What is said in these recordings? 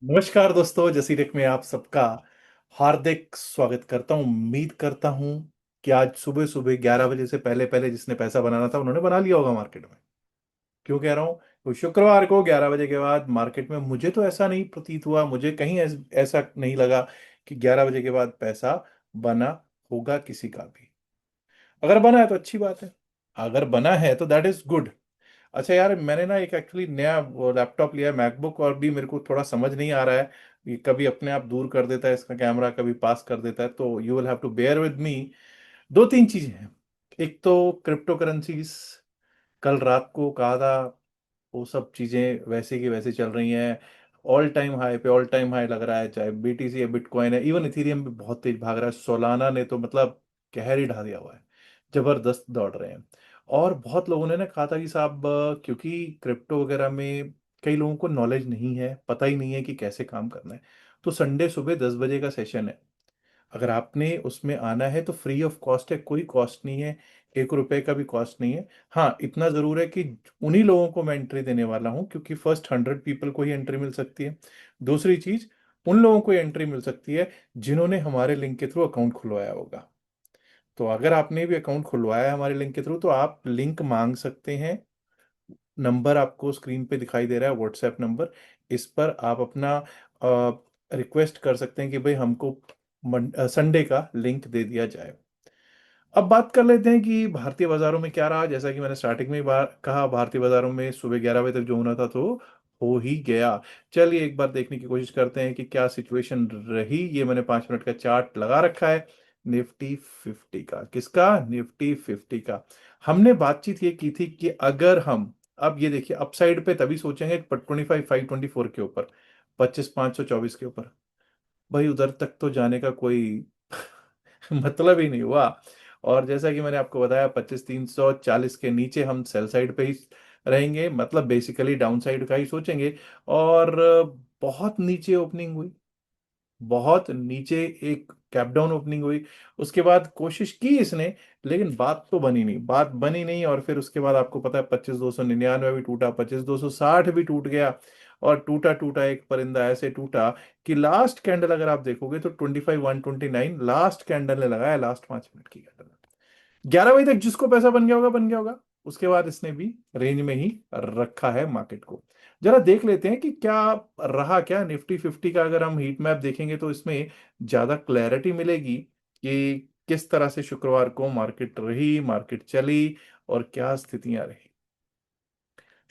नमस्कार दोस्तों, जसीरेक में आप सबका हार्दिक स्वागत करता हूं। उम्मीद करता हूं कि आज सुबह सुबह 11 बजे से पहले पहले जिसने पैसा बनाना था उन्होंने बना लिया होगा मार्केट में। क्यों कह रहा हूं? तो शुक्रवार को 11 बजे के बाद मार्केट में मुझे तो ऐसा नहीं प्रतीत हुआ, मुझे कहीं ऐसा नहीं लगा कि 11 बजे के बाद पैसा बना होगा किसी का भी। अगर बना है तो अच्छी बात है, अगर बना है तो दैट इज गुड। अच्छा यार, मैंने ना एक एक्चुअली नया वो लैपटॉप लिया है, मैकबुक, और भी मेरे को थोड़ा समझ नहीं आ रहा है। ये कभी अपने आप दूर कर देता है इसका कैमरा, कभी पास कर देता है, तो you will have to bear with me. दो तीन चीजें हैं। एक तो क्रिप्टो करेंसीज, कल रात को कहा था, वो सब चीजें वैसे की वैसे चल रही हैं। ऑल टाइम हाई पे ऑल टाइम हाई लग रहा है, चाहे बीटीसी है, बिटकॉइन है, इवन इथेरियम भी बहुत तेज भाग रहा है। सोलाना ने तो मतलब कहर ही ढा दिया हुआ है, जबरदस्त दौड़ रहे हैं। और बहुत लोगों ने ना कहा था कि साहब क्योंकि क्रिप्टो वगैरह में कई लोगों को नॉलेज नहीं है, पता ही नहीं है कि कैसे काम करना है। तो संडे सुबह 10 बजे का सेशन है, अगर आपने उसमें आना है तो फ्री ऑफ कॉस्ट है, कोई कॉस्ट नहीं है, 1 रुपए का भी कॉस्ट नहीं है। हाँ, इतना जरूर है कि उन्हीं लोगों को मैं एंट्री देने वाला हूँ, क्योंकि फर्स्ट 100 पीपल को ही एंट्री मिल सकती है। दूसरी चीज, उन लोगों को एंट्री मिल सकती है जिन्होंने हमारे लिंक के थ्रू अकाउंट खुलवाया होगा। तो अगर आपने भी अकाउंट खुलवाया है हमारे लिंक के थ्रू तो आप लिंक मांग सकते हैं। नंबर आपको स्क्रीन पे दिखाई दे रहा है, व्हाट्सएप नंबर। इस पर आप अपना रिक्वेस्ट कर सकते हैं कि भाई हमको संडे का लिंक दे दिया जाए। अब बात कर लेते हैं कि भारतीय बाजारों में क्या रहा। जैसा कि मैंने स्टार्टिंग में ही कहा, भारतीय बाजारों में सुबह 11 बजे तक जो होना था तो हो ही गया। चलिए एक बार देखने की कोशिश करते हैं कि क्या सिचुएशन रही। ये मैंने 5 मिनट का चार्ट लगा रखा है निफ्टी 50 का। किसका? निफ्टी 50 का। हमने बातचीत ये की थी कि अगर हम, अब ये देखिए, अपसाइड पे तभी सोचेंगे 25,524 के ऊपर, 25,524 के ऊपर। भाई उधर तक तो जाने का कोई मतलब ही नहीं हुआ। और जैसा कि मैंने आपको बताया, 25,340 के नीचे हम सेल साइड पे ही रहेंगे, मतलब बेसिकली डाउन साइड का ही सोचेंगे। और बहुत नीचे ओपनिंग हुई, बहुत नीचे एक कैप डाउन ओपनिंग हुई। उसके बाद कोशिश की इसने, लेकिन बात तो बनी नहीं, बात बनी नहीं। और फिर उसके बाद आपको पता है 25,299 भी टूटा, 25,260 भी टूट गया। और टूटा टूटा एक परिंदा ऐसे टूटा कि लास्ट कैंडल अगर आप देखोगे तो 25,129 लास्ट कैंडल ने लगाया, लास्ट 5 मिनट की कैंडल। 11 बजे तक जिसको पैसा बन गया होगा बन गया होगा। उसके बाद इसने भी रेंज में ही रखा है मार्केट को। जरा देख लेते हैं कि क्या रहा। क्या निफ्टी 50 का अगर हम हीट मैप देखेंगे तो इसमें ज्यादा क्लैरिटी मिलेगी कि किस तरह से शुक्रवार को मार्केट रही, मार्केट चली, और क्या स्थितियां रही।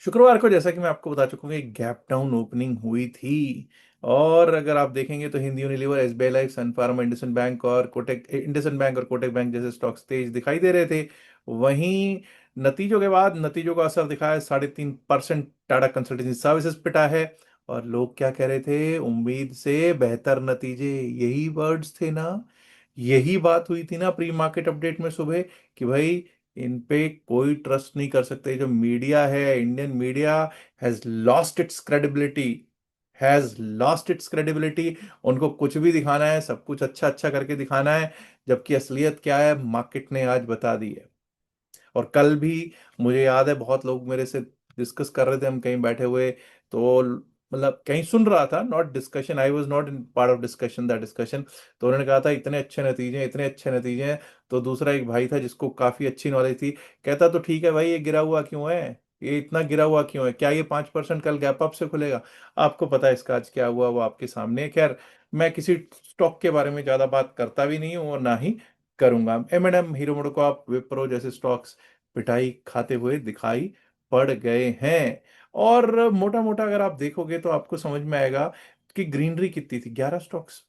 शुक्रवार को जैसा कि मैं आपको बता चुका हूँ कि गैप डाउन ओपनिंग हुई थी। और अगर आप देखेंगे तो हिंदी यूनिलीवर, एसबीआई लाइफ, सन फार्मा, इंडसइंड बैंक और कोटक बैंक जैसे स्टॉक्स तेज दिखाई दे रहे थे। वहीं नतीजों के बाद नतीजों का असर दिखा है, 3.5% टाटा कंसल्टेंसी सर्विसेज पिटा है। और लोग क्या कह रहे थे? उम्मीद से बेहतर नतीजे, यही वर्ड्स थे ना, यही बात हुई थी ना प्री मार्केट अपडेट में सुबह, कि भाई इन पे कोई ट्रस्ट नहीं कर सकते। जो मीडिया है, Indian media has lost its credibility, has lost its credibility. उनको कुछ भी दिखाना है, सब कुछ अच्छा अच्छा करके दिखाना है, जबकि असलियत क्या है मार्केट ने आज बता दी है। और कल भी मुझे याद है बहुत लोग मेरे से डिस्कस कर रहे थे, हम कहीं बैठे हुए, तो मतलब कहीं सुन रहा था, not discussion, I was not in part of discussion, that discussion. तो उन्होंने कहा था इतने अच्छे नतीजे हैं, इतने अच्छे नतीजे हैं। तो दूसरा एक भाई था जिसको काफी अच्छी नॉलेज थी, कहता तो ठीक है भाई, ये गिरा हुआ क्यों है? ये इतना गिरा हुआ क्यों है? क्या ये 5% कल गैप अप से खुलेगा? आपको पता है इसका आज क्या हुआ, वो आपके सामने है। खैर, मैं किसी स्टॉक के बारे में ज्यादा बात करता भी नहीं हूँ और ना ही करूंगा। एम हीरो मोटोकॉर्प, विप्रो जैसे स्टॉक्स पिटाई खाते हुए दिखाई पड़ गए हैं। और मोटा मोटा अगर आप देखोगे तो आपको समझ में आएगा कि ग्रीनरी कितनी थी, 11 स्टॉक्स।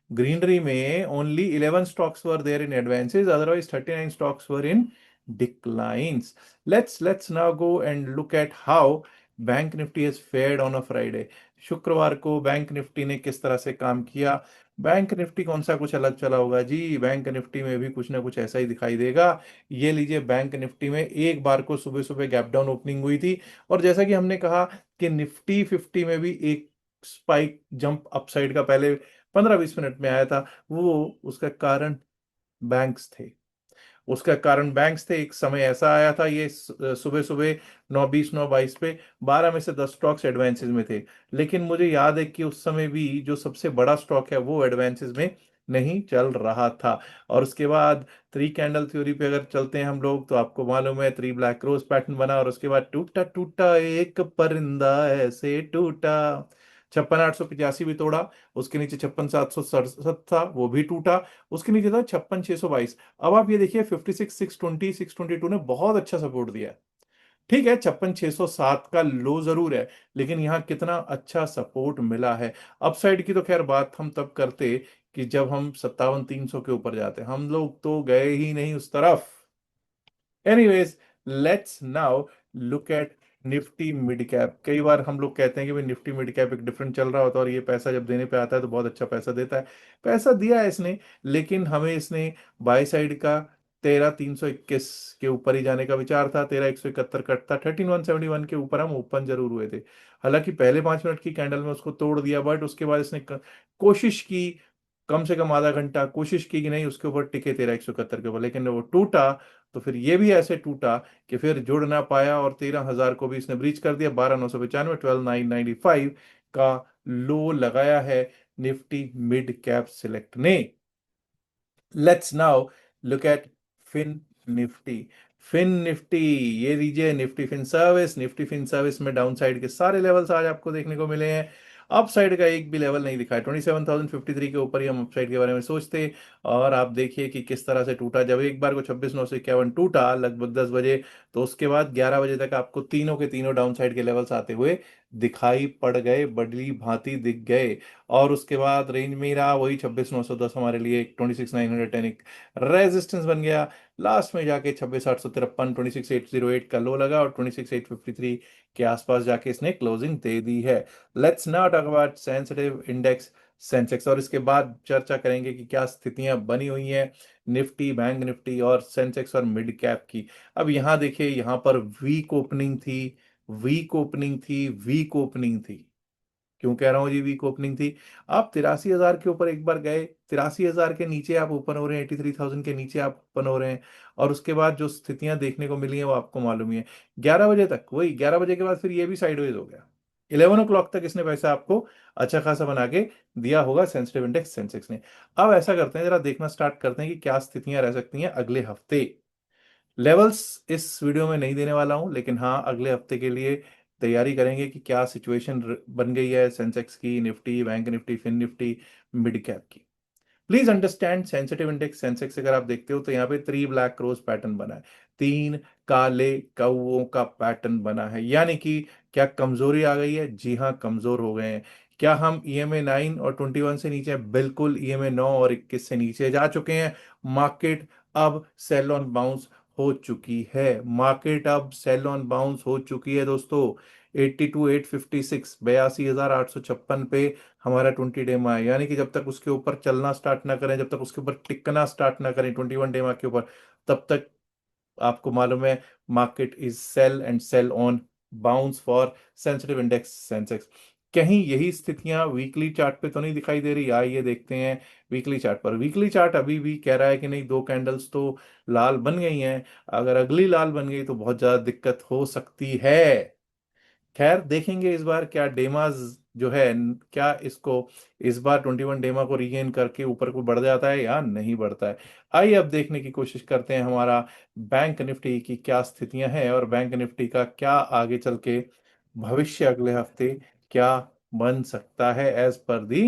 ग्रीनरी में only 11 stocks were there in advances, otherwise 39 stocks were in declines. Let's now go and look at how bank Nifty has fared on a Friday. शुक्रवार को बैंक निफ्टी ने किस तरह से काम किया? बैंक निफ्टी कौन सा कुछ अलग चला होगा जी? बैंक निफ्टी में भी कुछ ना कुछ ऐसा ही दिखाई देगा। ये लीजिए, बैंक निफ्टी में एक बार को सुबह सुबह गैप डाउन ओपनिंग हुई थी। और जैसा कि हमने कहा कि निफ्टी 50 में भी एक स्पाइक जंप अपसाइड का पहले 15-20 मिनट में आया था, वो उसका कारण बैंक्स थे। उसका कारण बैंक्स थे। एक समय ऐसा आया था, ये सुबह सुबह 9:20 9:22 पे 12 में से 10 स्टॉक्स एडवांसेस में थे। लेकिन मुझे याद है कि उस समय भी जो सबसे बड़ा स्टॉक है वो एडवांसेस में नहीं चल रहा था। और उसके बाद थ्री कैंडल थ्योरी पे अगर चलते हैं हम लोग, तो आपको मालूम है 3 ब्लैक रोज पैटर्न बना, और उसके बाद टूटा टूटा एक परिंदा ऐसे टूटा। 56,885 भी तोड़ा। उसके नीचे 56,767 था, वो भी टूटा। उसके नीचे था 56,622। अब आप ये देखिए 56,620 622 ने बहुत अच्छा सपोर्ट दिया है। ठीक है, 56,607 का लो जरूर है, लेकिन यहाँ कितना अच्छा सपोर्ट मिला है। अपसाइड की तो खैर बात हम तब करते कि जब हम 57,300 के ऊपर जाते, हम लोग तो गए ही नहीं उस तरफ। Anyways, let's now look eight Nifty mid cap. कई बार हम लोग कहते हैं कि भाई निफ्टी मिड कैप एक डिफरेंट चल रहा होता है, और ये पैसा जब देने पे आता है तो बहुत अच्छा पैसा देता है। पैसा दिया है इसने, लेकिन हमें इसने बाई साइड का 13,321 के ऊपर ही जाने का विचार था। 13,171 कट था, 13,171 के ऊपर हम ओपन जरूर हुए थे। हालांकि पहले 5 मिनट की कैंडल में उसको तोड़ दिया, बट उसके बाद इसने कोशिश की, कम से कम आधा घंटा कोशिश की कि नहीं उसके ऊपर टिके 13,171 के ऊपर, लेकिन वो टूटा। तो फिर ये भी ऐसे टूटा कि फिर जुड़ ना पाया, और 13,000 को भी इसने ब्रीच कर दिया। 12,995, 12,995 का लो लगाया है निफ्टी मिड कैप सिलेक्ट ने। Let's now look at fin Nifty. Fin Nifty, ये लीजिए Nifty fin service. Nifty fin service में डाउन साइड के सारे लेवल्स आज आपको देखने को मिले हैं। अप साइड का एक भी लेवल नहीं दिखा है। 27,053 के ऊपर ही हम अप साइड के बारे में सोचते। और आप देखिए कि किस तरह से टूटा। जब एक बार को 26,951 टूटा लगभग 10 बजे, तो उसके बाद 11 बजे तक आपको तीनों के तीनों डाउन साइड के लेवल्स आते हुए दिखाई पड़ गए, बड़ी भांति दिख गए। और उसके बाद रेंज में ही रहा वही 26,910 हमारे लिए। 26,910 एक रेजिस्टेंस बन गया। लास्ट में जाके 26,853 26,808 का लो लगा, और 26,853 के आसपास जाके इसने क्लोजिंग दे दी है। Let's not talk about sensitive index Sensex, और इसके बाद चर्चा करेंगे कि क्या स्थितियां बनी हुई हैं निफ्टी, बैंक निफ्टी और सेंसेक्स और मिड कैप की। अब यहां देखिए, यहां पर वीक ओपनिंग थी, वीक ओपनिंग थी, वीक ओपनिंग थी। क्यों कह रहा हूं जी वीक ओपनिंग थी? आप 83,000 के ऊपर एक बार गए, 83,000 के नीचे आप ओपन हो रहे हैं, 83,000 के नीचे आप ओपन हो रहे हैं। और उसके बाद जो स्थितियां देखने को मिली हैं वो आपको मालूम ही है। 11 बजे तक, वही 11 बजे के बाद फिर ये भी साइडवेज हो गया। 11 o'clock तक इसने पैसा आपको अच्छा खासा बना के दिया होगा सेंसिटिव इंडेक्स सेंसेक्स ने। अब ऐसा करते हैं, जरा देखना स्टार्ट करते हैं कि क्या स्थितियां रह सकती हैं अगले हफ्ते। लेवल्स इस वीडियो में नहीं देने वाला हूं, लेकिन हाँ अगले हफ्ते के लिए तैयारी करेंगे कि क्या सिचुएशन बन गई है सेंसेक्स की, Nifty, bank Nifty, fin Nifty, mid cap की। Please understand sensitive index Sensex अगर आप देखते हो तो यहाँ पे 3 ब्लैक क्रोस पैटर्न बना है। 3 काले कौओं का पैटर्न बना है, यानी कि क्या कमजोरी आ गई है? जी हाँ, कमजोर हो गए हैं। क्या हम EMA 9 और 21 से नीचे हैं? बिल्कुल, EMA 9 और 21 से नीचे जा चुके हैं। मार्केट अब सेल ऑन बाउंस हो चुकी है। मार्केट अब सेल ऑन बाउंस हो चुकी है दोस्तों। 82,856, 82,856 पे हमारा 20 डे है, यानी कि जब तक उसके ऊपर चलना स्टार्ट ना करें, जब तक उसके ऊपर टिकना स्टार्ट ना करें 21 डे के ऊपर, तब तक आपको मालूम है market is sell and sell on bounce for sensitive index Sensex. कहीं यही स्थितियां वीकली चार्ट पे तो नहीं दिखाई दे रही? आइए देखते हैं वीकली चार्ट पर। वीकली चार्ट अभी भी कह रहा है कि नहीं, 2 कैंडल्स तो लाल बन गई हैं। अगर अगली लाल बन गई तो बहुत ज्यादा दिक्कत हो सकती है। खैर देखेंगे इस बार क्या डेमाज जो है, क्या इसको इस बार 21 डेमा को रीगेन करके ऊपर को बढ़ जाता है या नहीं बढ़ता है। आइए अब देखने की कोशिश करते हैं हमारा बैंक निफ्टी की क्या स्थितियां हैं, और बैंक निफ्टी का क्या आगे चल के भविष्य अगले हफ्ते क्या बन सकता है एज पर दी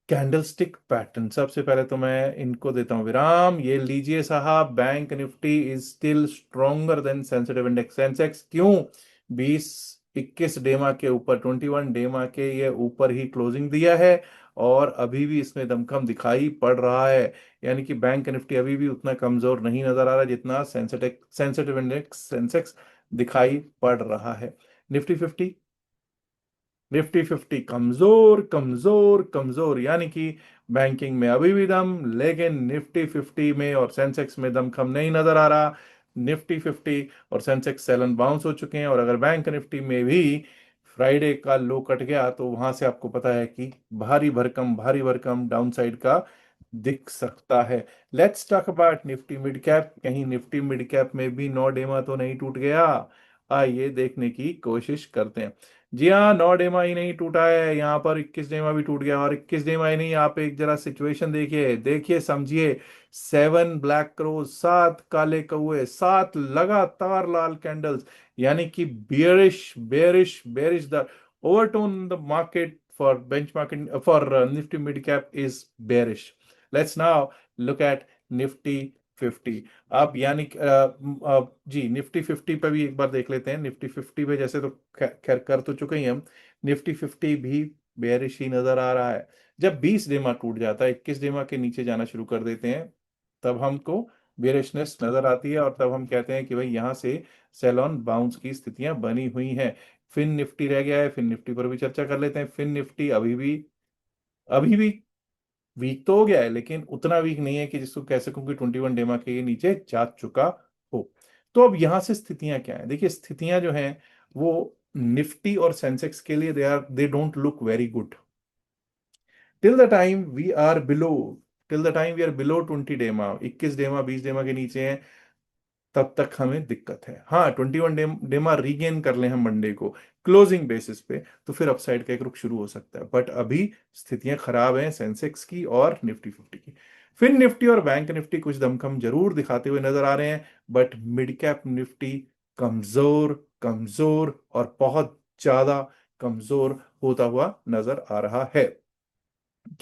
कैंडलस्टिक पैटर्न। सबसे पहले तो मैं इनको देता हूं विराम। ये लीजिए साहब, bank Nifty is still stronger then sensitive index Sensex. क्यों? 20-21 डेमा के ऊपर, 21 डेमा के ये ऊपर ही क्लोजिंग दिया है, और अभी भी इसमें दमखम दिखाई पड़ रहा है। यानी कि बैंक निफ्टी अभी भी उतना कमजोर नहीं नजर आ रहा जितना सेंसिटिव सेंसिटिव इंडेक्स सेंसेक्स दिखाई पड़ रहा है। निफ्टी 50, निफ्टी 50 कमजोर कमजोर कमजोर, यानी कि बैंकिंग में अभी भी दम, लेकिन निफ्टी 50 में और सेंसेक्स में दमखम नहीं नजर आ रहा। निफ्टी 50 और सेंसेक्स सेलन बाउंस हो चुके हैं, और अगर बैंक निफ्टी में भी फ्राइडे का लो कट गया तो वहां से आपको पता है कि भारी भरकम डाउन साइड का दिख सकता है। Let's talk about Nifty mid cap. कहीं निफ्टी मिड कैप में भी नौ डेमा तो नहीं टूट गया? आइए देखने की कोशिश करते हैं। जी हाँ, नौ डेमा ही नहीं टूटा है, यहाँ पर 21 डेमा भी टूट गया। और 21 डेमा ही नहीं, आप एक जरा सिचुएशन देखिए, देखिए, समझिए। 7 ब्लैक क्रोज, 7 काले कौए, 7 लगातार लाल कैंडल्स, यानी कि bearish bearish bearish. The overtone the market for benchmarking for Nifty mid cap is bearish. Let's now look eight Nifty 50। अब यानी जी, निफ्टी 50 पे भी एक बार देख लेते हैं। निफ्टी 50 पे जैसे तो खैर कर तो चुके ही हम। निफ्टी 50 भी बेरिश ही नजर आ रहा है। जब 20 डेमा टूट जाता है, 21 डेमा के नीचे जाना शुरू कर देते हैं, तब हमको बेरिशनेस नजर आती है, और तब हम कहते हैं कि भाई यहां से सेल ऑन बाउंस की स्थितियां बनी हुई हैं। फिन निफ्टी रह गया है, फिन निफ्टी पर भी चर्चा कर लेते हैं। फिन निफ्टी अभी भी वीक तो हो गया है, लेकिन उतना वीक नहीं है कि जिसको कह सकूं कि 21 डेमा के नीचे जा चुका हो। तो अब यहां से स्थितियां क्या है? देखिए, स्थितियां जो हैं वो निफ्टी और सेंसेक्स के लिए they don't look very good till the time we are below till the time we are below 20 DEMA, 21 डेमा, 20 डेमा के नीचे हैं, तब तक हमें दिक्कत है। हाँ, 21 डेमा रीगेन कर ले हम मंडे को क्लोजिंग बेसिस पे, तो फिर अपसाइड का एक रुख शुरू हो सकता है। बट अभी स्थितियां खराब हैं सेंसेक्स की और निफ्टी 50 की। फिर निफ्टी और बैंक निफ्टी कुछ दमखम जरूर दिखाते हुए नजर आ रहे हैं, बट मिड कैप निफ्टी कमजोर कमजोर और बहुत ज्यादा कमजोर होता हुआ नजर आ रहा है।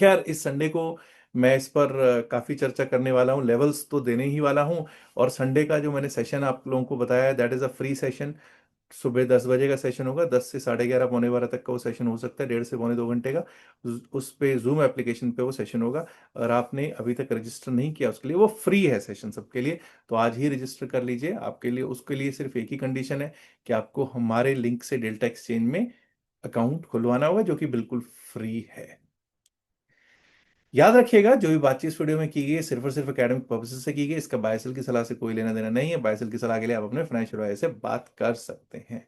खैर, इस संडे को मैं इस पर काफी चर्चा करने वाला हूँ, लेवल्स तो देने ही वाला हूँ। और संडे का जो मैंने सेशन आप लोगों को बताया है, that is a free session. सुबह 10 बजे का सेशन होगा, 10 से 11:30 पौने 12 तक का वो सेशन हो सकता है, 1.5 से पौने 2 घंटे का। उस पे जूम एप्लीकेशन पे वो सेशन होगा। अगर आपने अभी तक रजिस्टर नहीं किया उसके लिए, वो फ्री है सेशन सबके लिए, तो आज ही रजिस्टर कर लीजिए। आपके लिए, उसके लिए सिर्फ एक ही कंडीशन है कि आपको हमारे लिंक से डेल्टा एक्सचेंज में अकाउंट खुलवाना होगा, जो कि बिल्कुल फ्री है। याद रखिएगा, जो भी बातचीत इस वीडियो में की गई है सिर्फ और सिर्फ एकेडमिक पर्पसेस से की गई। इसका बायसेल की सलाह से कोई लेना देना नहीं है। बायसेल की सलाह के लिए आप अपने फाइनेंशियल एडवाइजर से बात कर सकते हैं।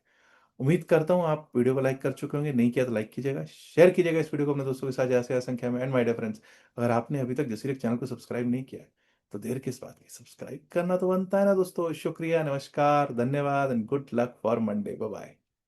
उम्मीद करता हूं आप वीडियो को लाइक कर चुके होंगे। नहीं किया तो लाइक कीजिएगा, शेयर कीजिएगा इस वीडियो को अपने दोस्तों के साथ ज्यादा से ज्यादा संख्या में। एंड माय डियर फ्रेंड्स, अगर आपने अभी तक जसीरक चैनल को सब्सक्राइब नहीं किया है, तो देर किस बात की, सब्सक्राइब करना तो बनता है ना दोस्तों। शुक्रिया, नमस्कार, धन्यवाद and good luck for Monday. Bye bye.